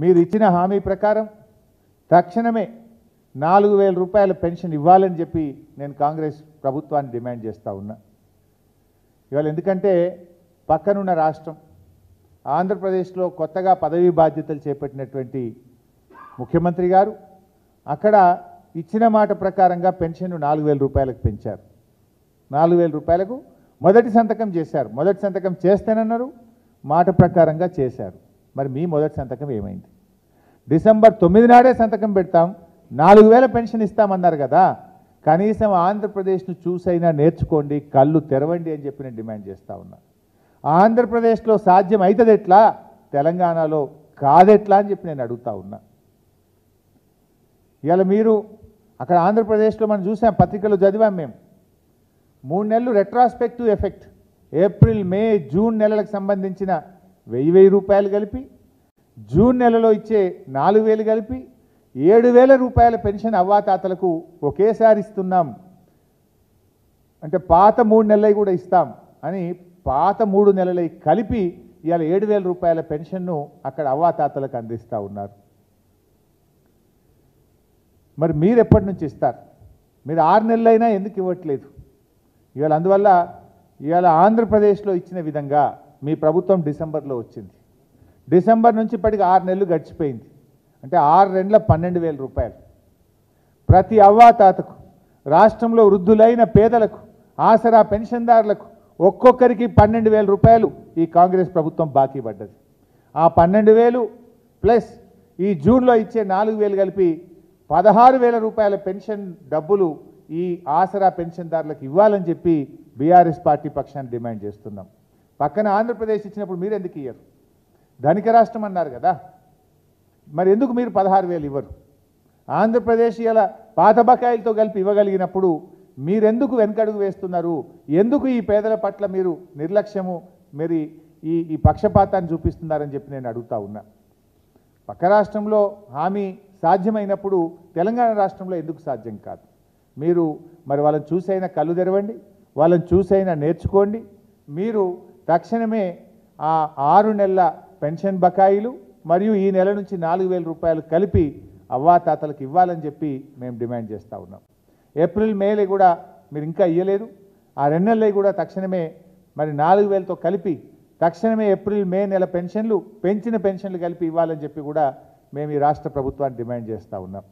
మీరు ఇచ్చిన హామీ ప్రకారం తక్షణమే 4000 రూపాయల పెన్షన్ ఇవ్వాలని చెప్పి నేను కాంగ్రెస్ ప్రభుత్వాన్ని డిమాండ్ చేస్తూ ఉన్నా. ఇవాళ ఎందుకంటే పక్కనున్న రాష్ట్రం ఆంధ్రప్రదేశ్లో కొత్తగా పదవీ బాధ్యతలు చేపట్టినటువంటి ముఖ్యమంత్రి గారు అక్కడ ఇచ్చిన మాట ప్రకారంగా పెన్షన్ 4000 రూపాయలకు పెంచారు. 4000 రూపాయలకు మొదటి సంతకం చేశారు. మొదటి సంతకం చేస్తేనన్నారు, మాట ప్రకారంగా చేశారు. మరి మీ మొదటి సంతకం ఏమైంది? డిసెంబర్ 9 నాడే సంతకం పెడతాం, 4000 పెన్షన్ ఇస్తామన్నారు కదా, కనీసం ఆంధ్రప్రదేశ్ను చూసైనా నేర్చుకోండి, కళ్ళు తెరవండి అని చెప్పి నేను డిమాండ్ చేస్తూ ఉన్నా. ఆంధ్రప్రదేశ్లో సాధ్యం అవుతుంది ఎట్లా, తెలంగాణలో కాదెట్లా అని చెప్పి నేను అడుగుతా ఉన్నా. ఇవాళ మీరు అక్కడ ఆంధ్రప్రదేశ్లో మనం చూసాం, పత్రికలో చదివాం మేము, 3 నెలలు retrospective effect, April May June నెలలకు సంబంధించిన 1000 రూపాయలు కలిపి, జూన్ నెలలో ఇచ్చే 4000 కలిపి 7000 రూపాయల పెన్షన్ అవ్వాతాతలకు ఒకేసారి ఇస్తున్నాం, అంటే పాత 3 నెలలు కూడా ఇస్తాం అని పాత 3 నెలలు కలిపి ఇవాళ 7000 రూపాయల పెన్షన్ను అక్కడ అవ్వాతాతలకు అందిస్తూ ఉన్నారు. మరి మీరు ఎప్పటి నుంచి ఇస్తారు? మీరు 6 నెలలైనా ఎందుకు ఇవ్వట్లేదు? ఇవాళ అందువల్ల ఇవాళ ఆంధ్రప్రదేశ్లో ఇచ్చిన విధంగా మీ ప్రభుత్వం డిసెంబర్లో వచ్చింది. డిసెంబర్ నుంచి ఇప్పటికి 6 నెలలు గడిచిపోయింది. అంటే 6 నెలల 12,000 రూపాయలు ప్రతి అవ్వాతాతకు, రాష్ట్రంలో వృద్ధులైన పేదలకు, ఆసరా పెన్షన్దారులకు ఒక్కొక్కరికి 12,000 రూపాయలు ఈ కాంగ్రెస్ ప్రభుత్వం బాకీ పడ్డది. ఆ 12,000 ప్లస్ ఈ జూన్లో ఇచ్చే 4,000 కలిపి 16,000 రూపాయల పెన్షన్ డబ్బులు ఈ ఆసరా పెన్షన్దారులకు ఇవ్వాలని చెప్పి బీఆర్ఎస్ పార్టీ పక్షాన్ని డిమాండ్ చేస్తున్నాం. పక్కన ఆంధ్రప్రదేశ్ ఇచ్చినప్పుడు మీరు ఎందుకు ఇయ్యరు? ధనిక రాష్ట్రం అన్నారు కదా, మరి ఎందుకు మీరు 16,000 ఇవ్వరు? ఆంధ్రప్రదేశ్ ఇలా పాత బకాయిలతో కలిపి ఇవ్వగలిగినప్పుడు మీరెందుకు వెనకడుగు వేస్తున్నారు? ఎందుకు ఈ పేదల పట్ల మీరు నిర్లక్ష్యము, మరి ఈ పక్షపాతాన్ని చూపిస్తున్నారని చెప్పి నేను అడుగుతా ఉన్నా. పక్క రాష్ట్రంలో హామీ సాధ్యమైనప్పుడు తెలంగాణ రాష్ట్రంలో ఎందుకు సాధ్యం కాదు? మీరు మరి వాళ్ళని చూసైనా కళ్ళు తెరవండి, వాళ్ళని చూసైనా నేర్చుకోండి. మీరు తక్షణమే ఆ 6 నెలల పెన్షన్ బకాయిలు మరియు ఈ నెల నుంచి 4,000 రూపాయలు కలిపి అవ్వాతాతలకు ఇవ్వాలని చెప్పి మేము డిమాండ్ చేస్తూ ఉన్నాం. ఏప్రిల్ మేలో కూడా మీరు ఇంకా ఇవ్వలేదు. ఆ 2 నెలలు కూడా తక్షణమే మరి 4,000తో కలిపి తక్షణమే ఏప్రిల్ మే నెల పెన్షన్లు, పెంచిన పెన్షన్లు కలిపి ఇవ్వాలని చెప్పి కూడా మేము ఈ రాష్ట్ర ప్రభుత్వాన్ని డిమాండ్ చేస్తూ ఉన్నాం.